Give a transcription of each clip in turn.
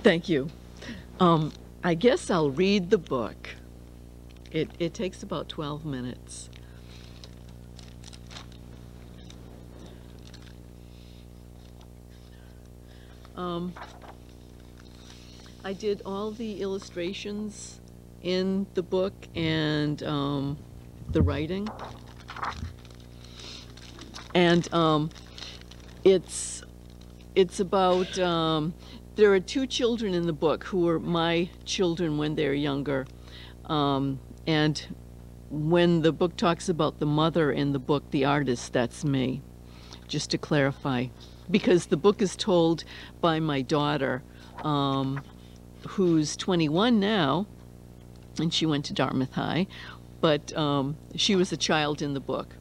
Thank you. I guess I'll read the book. It takes about 12 minutes. I did all the illustrations in the book and the writing. And it's about there are two children in the book who were my children when they're younger. And when the book talks about the mother in the book, the artist, that's me, just to clarify. Because the book is told by my daughter, who's 21 now, and she went to Dartmouth High, but she was a child in the book.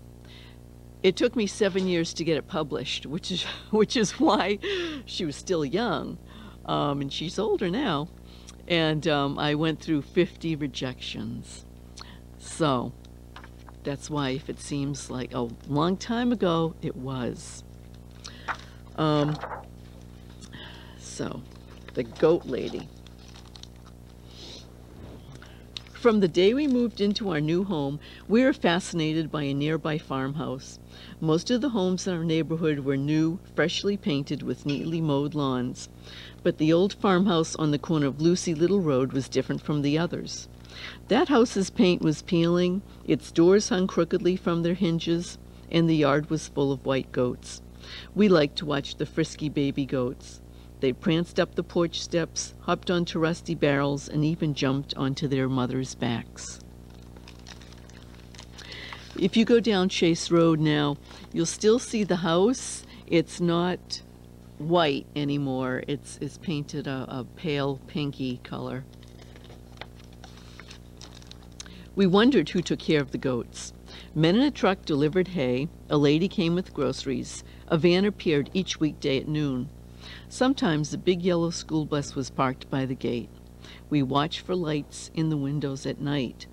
It took me 7 years to get it published, which is why she was still young, and she's older now. And I went through 50 rejections. So that's why, if it seems like a long time ago, it was. So, the goat lady. From the day we moved into our new home, we were fascinated by a nearby farmhouse. Most of the homes in our neighborhood were new, freshly painted with neatly mowed lawns. But the old farmhouse on the corner of Lucy Little Road was different from the others. That house's paint was peeling, its doors hung crookedly from their hinges, and the yard was full of white goats. We liked to watch the frisky baby goats. They pranced up the porch steps, hopped onto rusty barrels, and even jumped onto their mothers' backs. If you go down Chase Road now, you'll still see the house. It's not white anymore. It's painted a pale pinky color. We wondered who took care of the goats. Men in a truck delivered hay, a lady came with groceries, a van appeared each weekday at noon. Sometimes a big yellow school bus was parked by the gate. We watched for lights in the windows at night.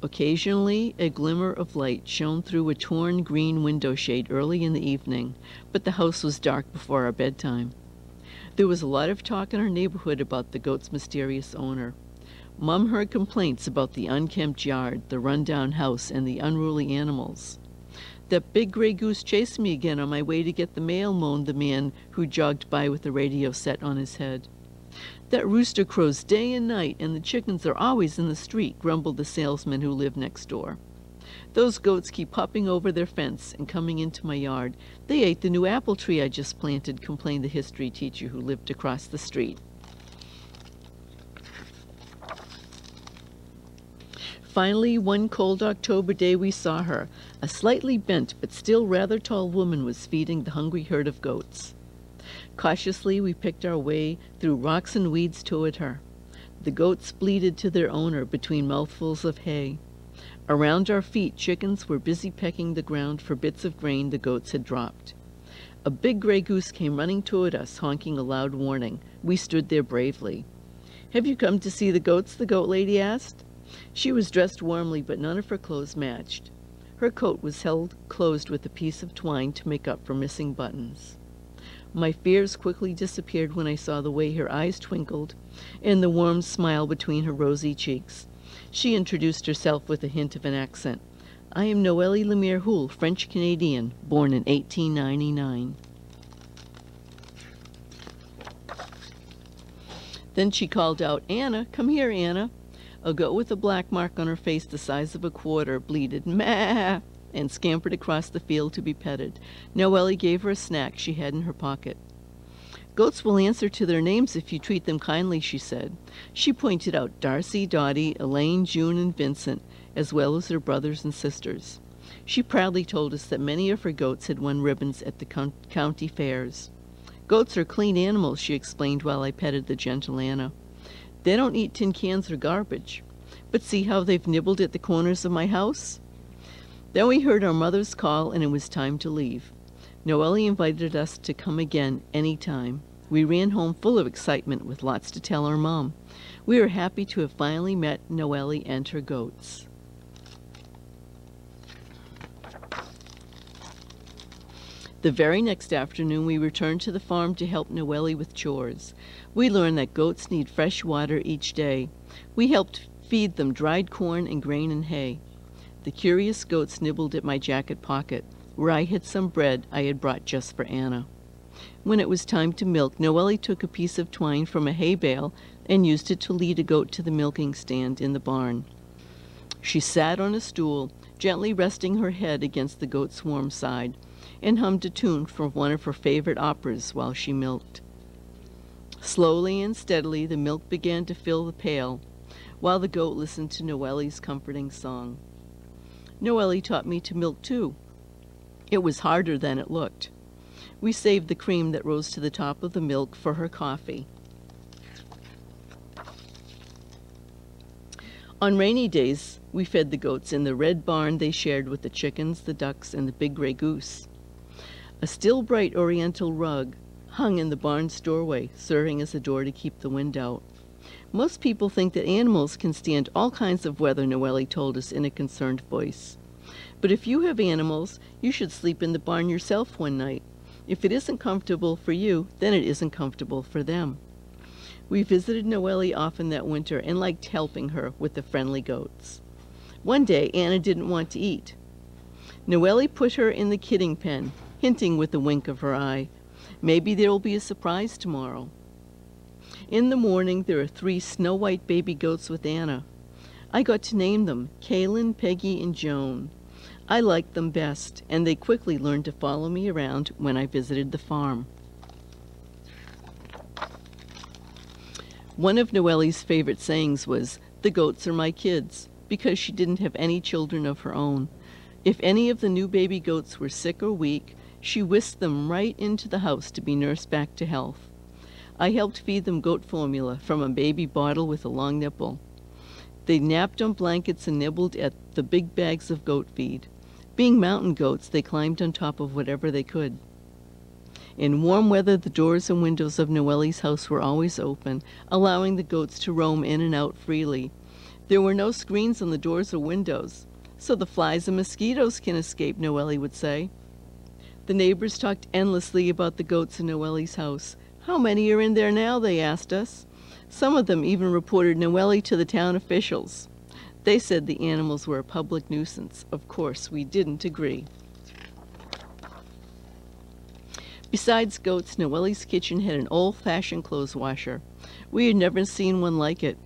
Occasionally, a glimmer of light shone through a torn green window shade early in the evening, but the house was dark before our bedtime. There was a lot of talk in our neighborhood about the goat's mysterious owner. Mom heard complaints about the unkempt yard, the rundown house, and the unruly animals. "That big gray goose chased me again on my way to get the mail," moaned the man who jogged by with the radio set on his head. "That rooster crows day and night, and the chickens are always in the street," grumbled the salesman who lived next door. "Those goats keep hopping over their fence and coming into my yard. They ate the new apple tree I just planted," complained the history teacher who lived across the street. Finally, one cold October day we saw her. A slightly bent but still rather tall woman was feeding the hungry herd of goats. Cautiously, we picked our way through rocks and weeds toward her. The goats bleated to their owner between mouthfuls of hay. Around our feet, chickens were busy pecking the ground for bits of grain the goats had dropped. A big gray goose came running toward us, honking a loud warning. We stood there bravely. "Have you come to see the goats?" the goat lady asked. She was dressed warmly, but none of her clothes matched. Her coat was held closed with a piece of twine to make up for missing buttons. My fears quickly disappeared when I saw the way her eyes twinkled and the warm smile between her rosy cheeks. She introduced herself with a hint of an accent. "I am Noelle Lemire Houle, French-Canadian, born in 1899. Then she called out, "Anna, come here, Anna." A goat with a black mark on her face the size of a quarter bleated, "Meh," and scampered across the field to be petted. Noelle gave her a snack she had in her pocket. "Goats will answer to their names if you treat them kindly," she said. She pointed out Darcy, Dottie, Elaine, June, and Vincent, as well as their brothers and sisters. She proudly told us that many of her goats had won ribbons at the county fairs. "Goats are clean animals," she explained while I petted the gentle Anna. "They don't eat tin cans or garbage. But see how they've nibbled at the corners of my house?" Then we heard our mother's call, and it was time to leave. Noelle invited us to come again any time. We ran home full of excitement with lots to tell our mom. We were happy to have finally met Noelle and her goats. The very next afternoon, we returned to the farm to help Noelle with chores. We learned that goats need fresh water each day. We helped feed them dried corn and grain and hay. The curious goats nibbled at my jacket pocket, where I hid some bread I had brought just for Anna. When it was time to milk, Noelle took a piece of twine from a hay bale and used it to lead a goat to the milking stand in the barn. She sat on a stool, gently resting her head against the goat's warm side, and hummed a tune from one of her favorite operas while she milked. Slowly and steadily the milk began to fill the pail, while the goat listened to Noelle's comforting song. Noelle taught me to milk too. It was harder than it looked. We saved the cream that rose to the top of the milk for her coffee. On rainy days, we fed the goats in the red barn they shared with the chickens, the ducks, and the big gray goose. A still bright oriental rug hung in the barn's doorway, serving as a door to keep the wind out. Most people think that animals can stand all kinds of weather, Noelle told us in a concerned voice. But if you have animals, you should sleep in the barn yourself one night. If it isn't comfortable for you, then it isn't comfortable for them. We visited Noelle often that winter and liked helping her with the friendly goats. One day, Anna didn't want to eat. Noelle put her in the kidding pen, hinting with a wink of her eye, "Maybe there will be a surprise tomorrow." In the morning, there are 3 snow-white baby goats with Anna. I got to name them Kaylin, Peggy, and Joan. I liked them best, and they quickly learned to follow me around when I visited the farm. One of Noelle's favorite sayings was, "The goats are my kids," because she didn't have any children of her own. If any of the new baby goats were sick or weak, she whisked them right into the house to be nursed back to health. I helped feed them goat formula from a baby bottle with a long nipple. They napped on blankets and nibbled at the big bags of goat feed. Being mountain goats, they climbed on top of whatever they could. In warm weather, the doors and windows of Noelle's house were always open, allowing the goats to roam in and out freely. There were no screens on the doors or windows, so the flies and mosquitoes can escape, Noelle would say. The neighbors talked endlessly about the goats in Noelle's house. "How many are in there now?" they asked us. Some of them even reported Noelle to the town officials. They said the animals were a public nuisance. Of course, we didn't agree. Besides goats, Noelle's kitchen had an old-fashioned clothes washer. We had never seen one like it.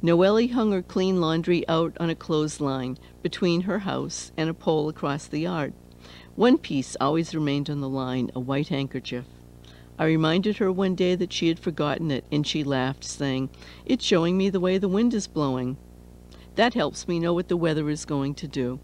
Noelle hung her clean laundry out on a clothesline between her house and a pole across the yard. One piece always remained on the line, a white handkerchief. I reminded her one day that she had forgotten it, and she laughed, saying, "It's showing me the way the wind is blowing. That helps me know what the weather is going to do."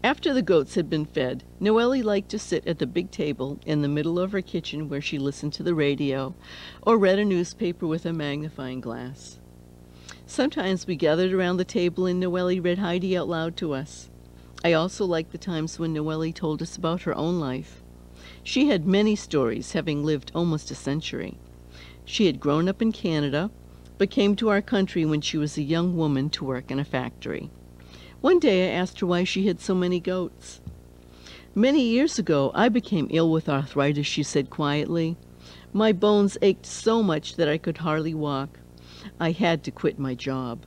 After the goats had been fed, Noelle liked to sit at the big table in the middle of her kitchen where she listened to the radio or read a newspaper with a magnifying glass. Sometimes we gathered around the table and Noelle read Heidi out loud to us. I also liked the times when Noelle told us about her own life. She had many stories, having lived almost a century. She had grown up in Canada, but came to our country when she was a young woman to work in a factory. One day I asked her why she had so many goats. "Many years ago, I became ill with arthritis," she said quietly. "My bones ached so much that I could hardly walk. I had to quit my job.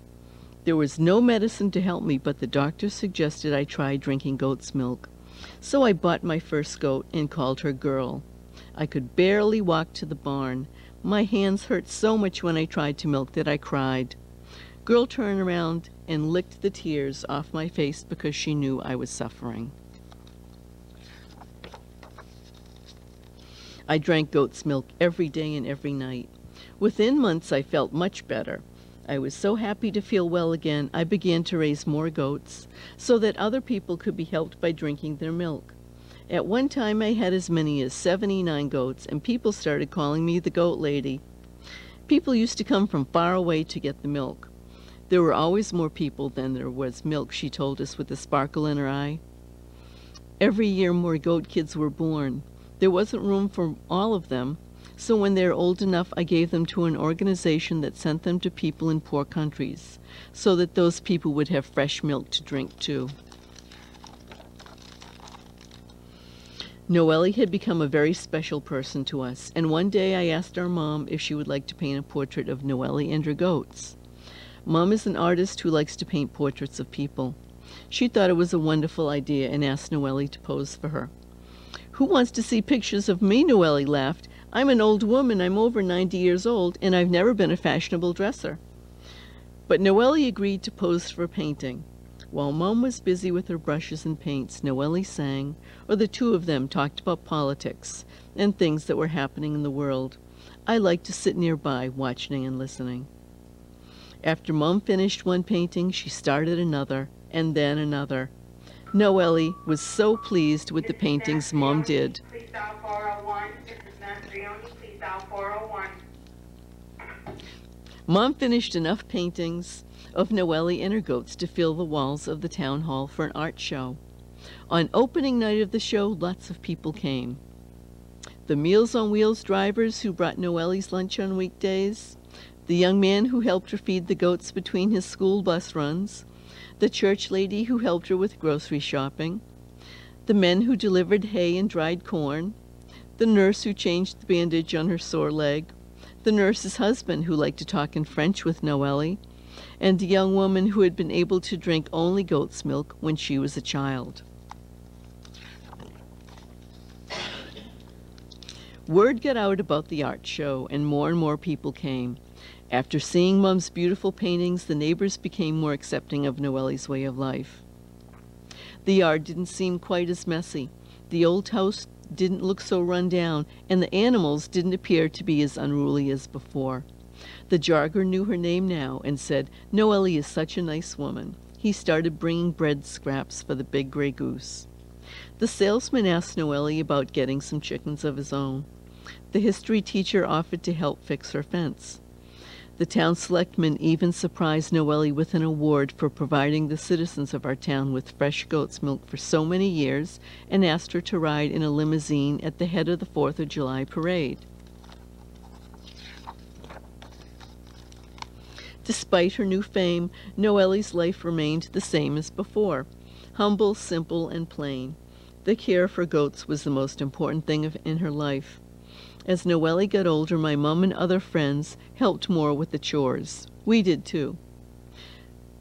There was no medicine to help me, but the doctor suggested I try drinking goat's milk. So I bought my first goat and called her Girl. I could barely walk to the barn. My hands hurt so much when I tried to milk that I cried. Girl turned around and licked the tears off my face because she knew I was suffering." I drank goat's milk every day and every night. Within months, I felt much better. I was so happy to feel well again, I began to raise more goats so that other people could be helped by drinking their milk. At one time, I had as many as 79 goats, and people started calling me the goat lady. People used to come from far away to get the milk. There were always more people than there was milk, she told us with a sparkle in her eye. Every year, more goat kids were born. There wasn't room for all of them, so when they were old enough, I gave them to an organization that sent them to people in poor countries, so that those people would have fresh milk to drink too. Noelle had become a very special person to us, and one day I asked our mom if she would like to paint a portrait of Noelle and her goats. Mom is an artist who likes to paint portraits of people. She thought it was a wonderful idea and asked Noelle to pose for her. "Who wants to see pictures of me?" Noelle laughed. "I'm an old woman. I'm over 90 years old, and I've never been a fashionable dresser." But Noelle agreed to pose for a painting. While Mom was busy with her brushes and paints, Noelle sang, or the two of them talked about politics and things that were happening in the world. I liked to sit nearby, watching and listening. After Mom finished one painting, she started another, and then another. Noelle was so pleased with the paintings Mom did. Please dial 401. This is Nancy. Please dial 401. Mom finished enough paintings of Noelle and her goats to fill the walls of the town hall for an art show. On opening night of the show, lots of people came. The Meals on Wheels drivers who brought Noelle's lunch on weekdays, the young man who helped her feed the goats between his school bus runs, the church lady who helped her with grocery shopping, the men who delivered hay and dried corn, the nurse who changed the bandage on her sore leg, the nurse's husband who liked to talk in French with Noelle, and a young woman who had been able to drink only goat's milk when she was a child. Word got out about the art show, and more people came. After seeing Mom's beautiful paintings, the neighbors became more accepting of Noelle's way of life. The yard didn't seem quite as messy. The old house didn't look so run down, and the animals didn't appear to be as unruly as before. The jogger knew her name now and said, "Noelle is such a nice woman." He started bringing bread scraps for the big gray goose. The salesman asked Noelle about getting some chickens of his own. The history teacher offered to help fix her fence. The town selectman even surprised Noelle with an award for providing the citizens of our town with fresh goat's milk for so many years, and asked her to ride in a limousine at the head of the 4th of July parade. Despite her new fame, Noelle's life remained the same as before. Humble, simple, and plain. The care for goats was the most important thing in her life. As Noelle got older, my mom and other friends helped more with the chores. We did too.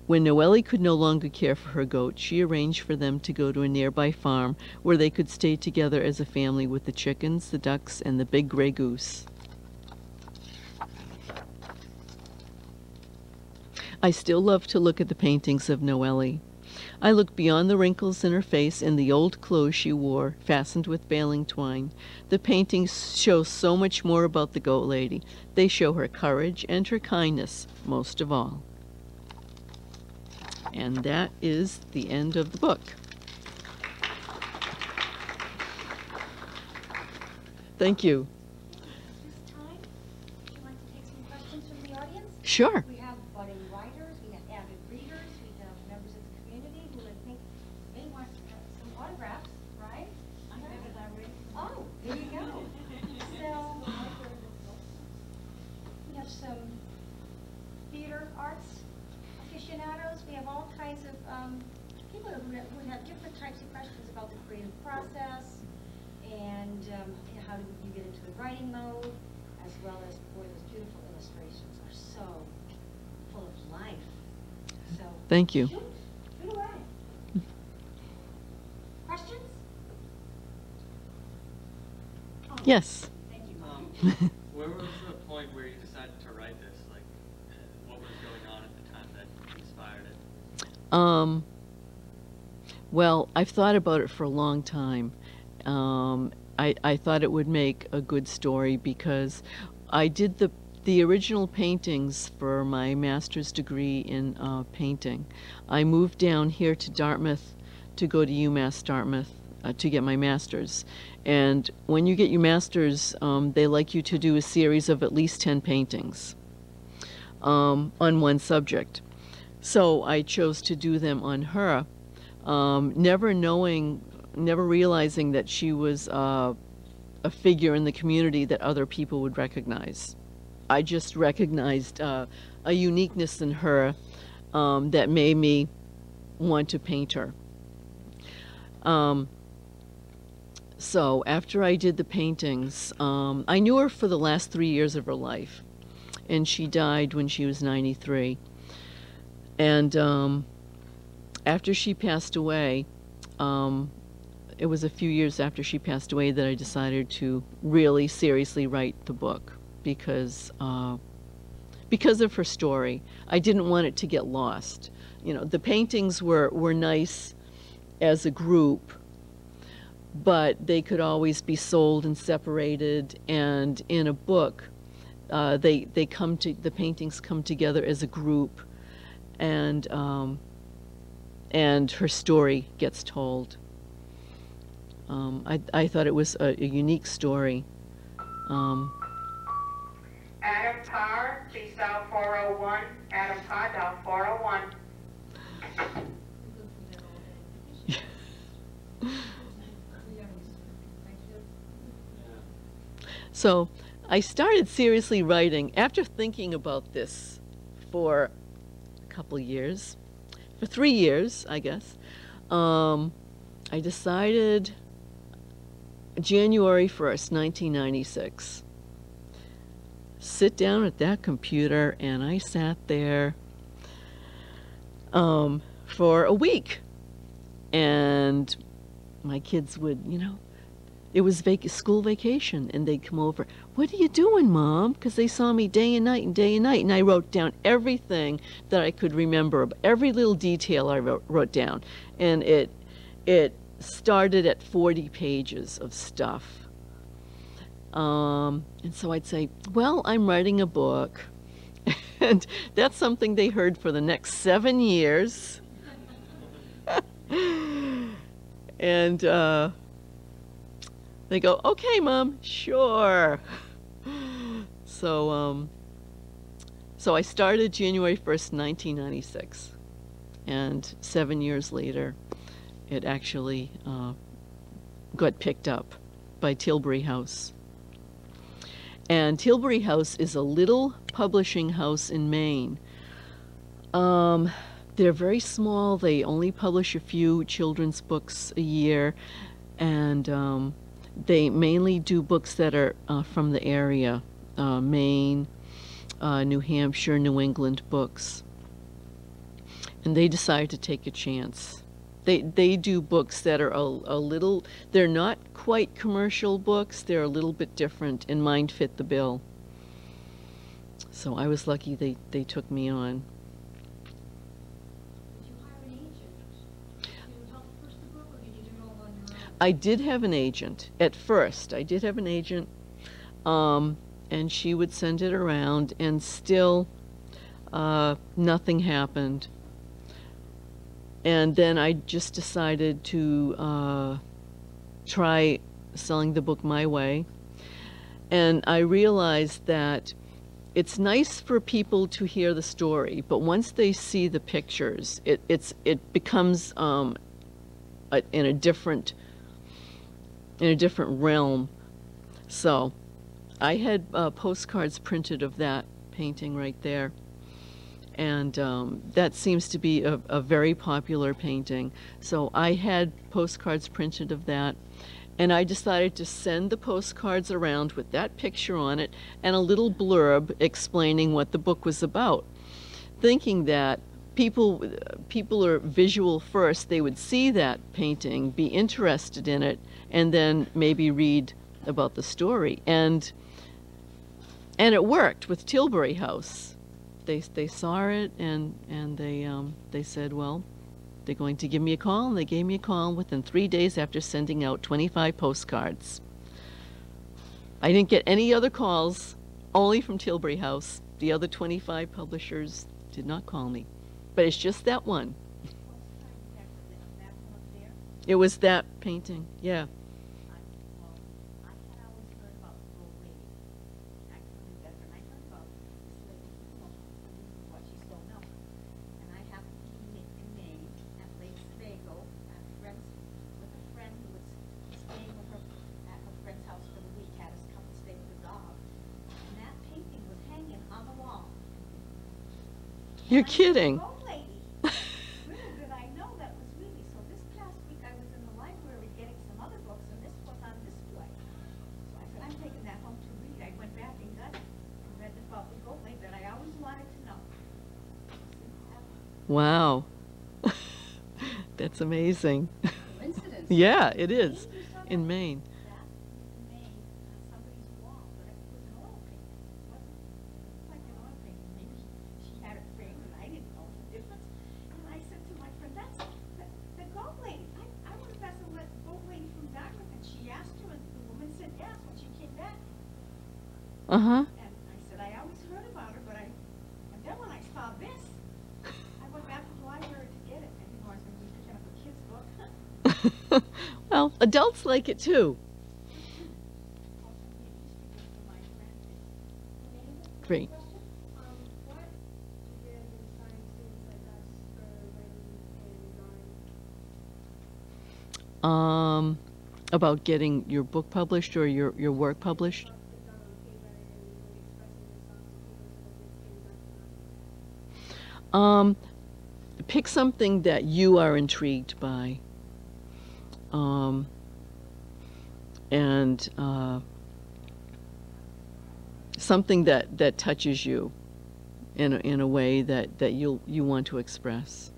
When Noelle could no longer care for her goats, she arranged for them to go to a nearby farm where they could stay together as a family with the chickens, the ducks, and the big gray goose. I still love to look at the paintings of Noelle. I look beyond the wrinkles in her face and the old clothes she wore, fastened with baling twine. The paintings show so much more about the goat lady. They show her courage and her kindness, most of all. And that is the end of the book. Thank you. This time, would you like to take some questions from the audience? Sure. We have budding writers, we have avid readers, we have members of the community who I think may want some autographs, right? I have it already. Oh, there you go. So, we have some theater arts aficionados. We have all kinds of people who have different types of questions about the creative process and how do you get into the writing mode, as well as, boy, those beautiful illustrations are so full of life. So Thank you. Shoot away. Questions? Oh, Yes. thank you. Where was the point where you decided to write this? Like, what was going on at the time that inspired it? Well, I've thought about it for a long time. I thought it would make a good story because I did the original paintings for my master's degree in painting. I moved down here to Dartmouth to go to UMass Dartmouth to get my master's. And when you get your master's, they like you to do a series of at least 10 paintings on one subject. So I chose to do them on her, never realizing that she was a figure in the community that other people would recognize. I just recognized a uniqueness in her that made me want to paint her. So after I did the paintings, I knew her for the last 3 years of her life, and she died when she was 93. And after she passed away, it was a few years after she passed away that I decided to really seriously write the book because of her story. I didn't want it to get lost. You know, the paintings were nice as a group, but they could always be sold and separated. And in a book, the paintings come together as a group, and her story gets told. I thought it was a unique story. Adam Parr, please dial 401. Adam Parr, dial 401. So I started seriously writing after thinking about this for a couple years, for 3 years, I guess. I decided January 1st, 1996. Sit down at that computer, and I sat there for a week. And my kids would, it was school vacation, and they'd come over. What are you doing, Mom? Because they saw me day and night and day and night. And I wrote down everything that I could remember, every little detail I wrote down. And it started at 40 pages of stuff. And so I'd say, well, I'm writing a book. And that's something they heard for the next 7 years. And they go, okay, Mom, sure. So I started January 1st, 1996. And 7 years later, it actually got picked up by Tilbury House. And Tilbury House is a little publishing house in Maine. They're very small. They only publish a few children's books a year, and they mainly do books that are from the area, Maine, New Hampshire, New England books. And they decided to take a chance. They do books that are a little, they're not quite commercial books, they're a little bit different, and mine fit the bill. So I was lucky they took me on. Did you hire an agent to help push the book, or did you do it all on your own? I did have an agent. At first, I did have an agent, and she would send it around, and still nothing happened. And then I just decided to try selling the book my way. And I realized that it's nice for people to hear the story, but once they see the pictures, it becomes in a different realm. So I had postcards printed of that painting right there. And that seems to be a very popular painting. So I had postcards printed of that, and I decided to send the postcards around with that picture on it and a little blurb explaining what the book was about, thinking that people are visual first. They would see that painting, be interested in it, and then maybe read about the story. And it worked with Tilbury House. They saw it, and they said, well, they're going to give me a call, and they gave me a call within 3 days after sending out 25 postcards. I didn't get any other calls, only from Tilbury House. The other 25 publishers did not call me, but it's just that one. It was that painting, yeah. You're kidding. Old lady. Little did I know that was Ruby. So this past week I was in the library getting some other books, and this was on Wow. That's amazing. Coincidence. Yeah, it is. Didn't you saw In that? Maine. That was in Maine, somebody's wall, but it was an oil painting. It wasn't, it looked like an oil painting. Maybe she had it framed and I didn't know the difference. And I said to my friend, that's the goat lady. I wonder if that's the goat lady from Dartmouth. And she asked her, and the woman said yes when she came back. Uh-huh. And I said, I always heard about her, but and then when I saw this, I went back to the library to get it. I didn't know I was going to be picking up a kid's book. Well, adults like it too. Great. What did science students like us learn in About getting your book published or your work published? on paper and expressing yourself to people so that they Pick something that you are intrigued by. And something that touches you in a way that you want to express.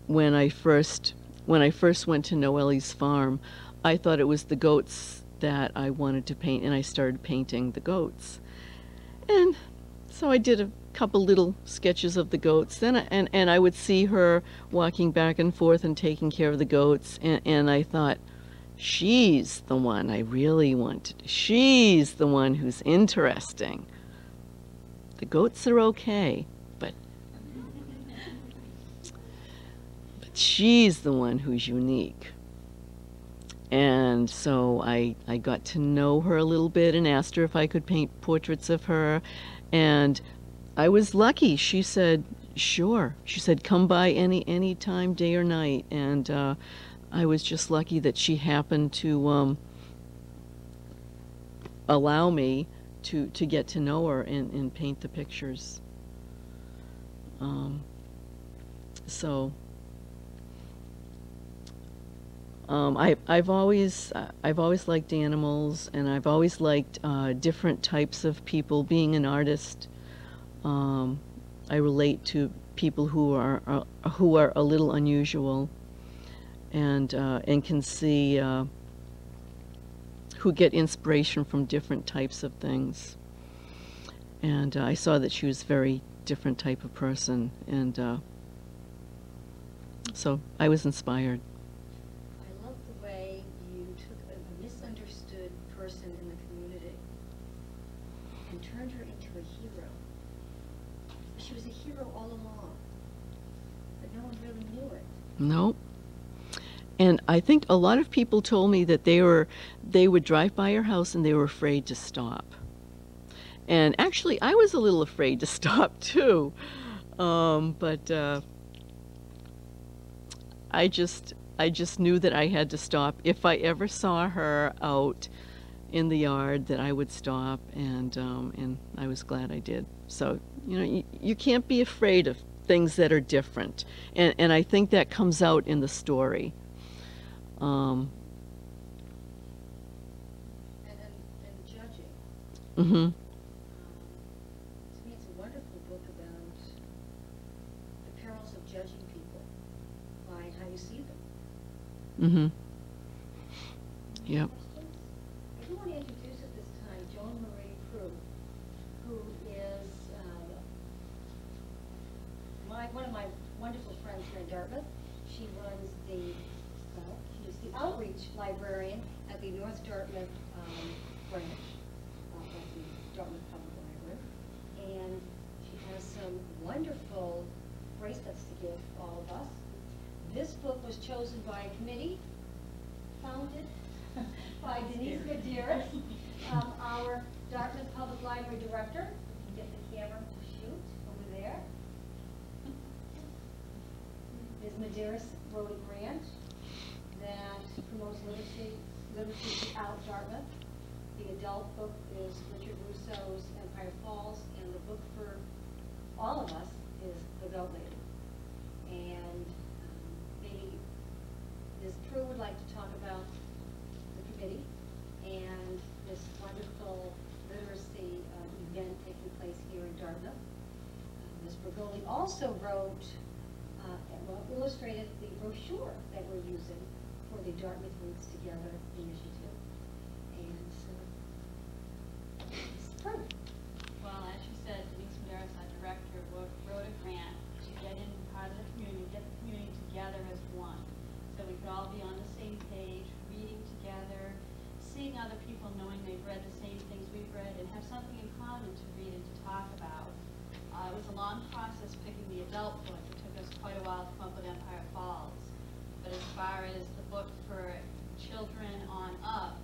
When I first went to Noelle's farm, I thought it was the goats that I wanted to paint, and I started painting the goats. And so I did a couple little sketches of the goats. Then and I would see her walking back and forth and taking care of the goats, and I thought, she's the one I really want. She's the one who's interesting. The goats are okay, but she's the one who's unique. And so I got to know her a little bit and asked her if I could paint portraits of her. And I was lucky. She said, sure. She said, come by any time, day or night. And I was just lucky that she happened to allow me to get to know her and paint the pictures. So I've always liked animals, and I've always liked different types of people. Being an artist, I relate to people who are a little unusual, and can see who get inspiration from different types of things. And I saw that she was a very different type of person, and so I was inspired. I love the way you took a misunderstood person in the community and turned her into a hero. She was a hero all along, but no one really knew it. Nope. And I think a lot of people told me that they would drive by her house and they were afraid to stop. And actually, I was a little afraid to stop too. But I just knew that I had to stop. If I ever saw her out in the yard, that I would stop, and I was glad I did. So, you can't be afraid of things that are different. And I think that comes out in the story. And judging. Mm-hmm. To me, it's a wonderful book about the perils of judging people by how you see them. Mm-hmm. Yep. I do want to introduce at this time Joan Marie Prue, who is one of my wonderful friends here in Dartmouth. She runs she's the outreach librarian at the North Dartmouth branch of the Dartmouth Public Library. And she has some wonderful bracelets to give all of us. This book was chosen by a committee founded by Denise Medeiros, our Dartmouth Public Library Director. You can get the camera to shoot over there. Ms. Medeiros wrote a grant that promotes literacy throughout Dartmouth. The adult book is Richard Russo's Empire Falls, and the book for all of us is The Goat Lady. And maybe Ms. Prue would like to talk about the committee and this wonderful literacy event taking place also wrote, illustrated the brochure that we're using for the Dartmouth Roots Together initiative. And so, it's proof. Well, as you said, Denise Maderas, our director, wrote a grant to get in part of the community, get the community together as one. So we could all be on the same page, reading together, seeing other people, knowing they've read the same things we've read, and have something in common to read and to talk about. It was a long process picking the adult book. It took us quite a while to come up with Empire Falls. But as far as the book for children on up,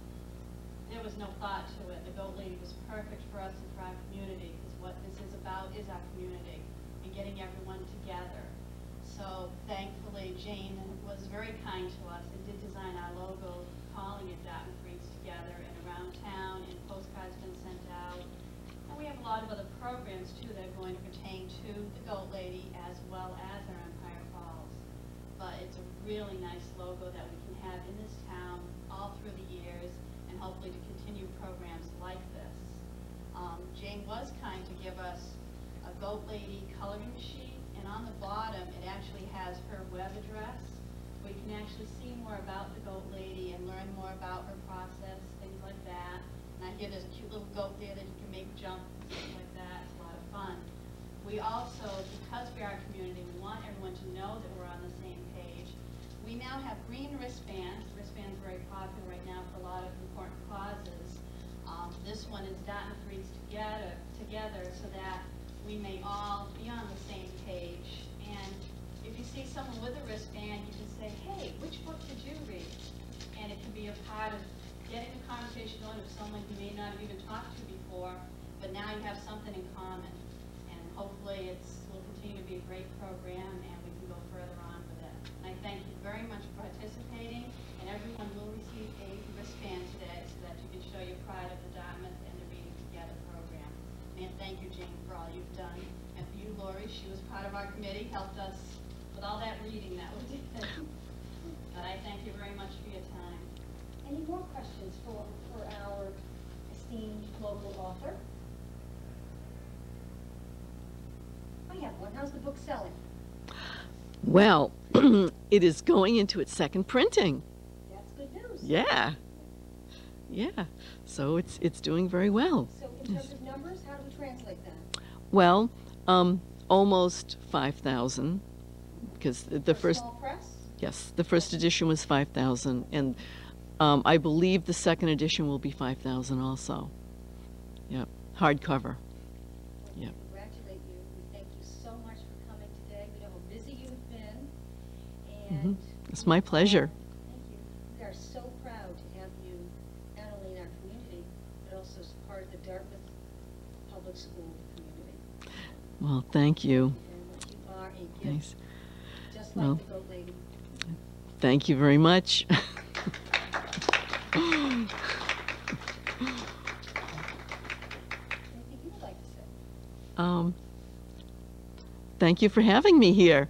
there was no thought to it. The Goat Lady was perfect for us and for our community, because what this is about is our community and getting everyone together. So thankfully, Jane was very kind to us and did design our logo, calling it Dartmouth Reads Together, and around town, and postcards been sent out. And we have a lot of other programs too that are going to pertain to the Goat Lady as well as our Empire Falls. But it's a really nice logo that we can have in this town all through the years, and hopefully to continue programs like this. Jane was kind to give us a Goat Lady coloring sheet, and on the bottom it actually has her web address, where you can actually see more about the Goat Lady and learn more about her process, things like that. And I hear there's a cute little goat there that you can make jump and things like that. It's a lot of fun. We also, because we are a community, we want everyone to know that we're on the same page. We now have green wristbands. Wristbands are very popular right now for a lot of important causes. This one is Dartmouth Reads Together, so that we may all be on the same page. And if you see someone with a wristband, you can say, hey, which book did you read? And it can be a part of getting the conversation going with someone you may not have even talked to before, but now you have something in common. And hopefully will continue to be a great program, and we can go further on with it. And I thank you very much for participating, and everyone will receive a wristband today so that you can show your pride of the Dartmouth and the Reading Together program. And thank you, Jane, for all you've done. And for you, Lori, she was part of our committee, helped us with all that reading that we did. But I thank you very much for your time. Any more questions for our esteemed local author? I have one. How's the book selling? Well, it is going into its second printing. That's good news. Yeah. Yeah. So it's doing very well. So in terms of numbers, how do we translate that? Well, almost 5,000, because the For first, small press? yes, the first edition was 5,000, and I believe the second edition will be 5,000 also. Yep, hardcover. We Yep. congratulate you. We thank you so much for coming today. We know how busy you've been, Mhm. and It's my pleasure. thank you. We are so proud to have you not only in our community, but also as part of the Dartmouth Public School community. Well, thank you. And you are a gift, Thanks. just Well, like the Goat Lady. Thank you very much. Anything you would like to say? Thank you for having me here.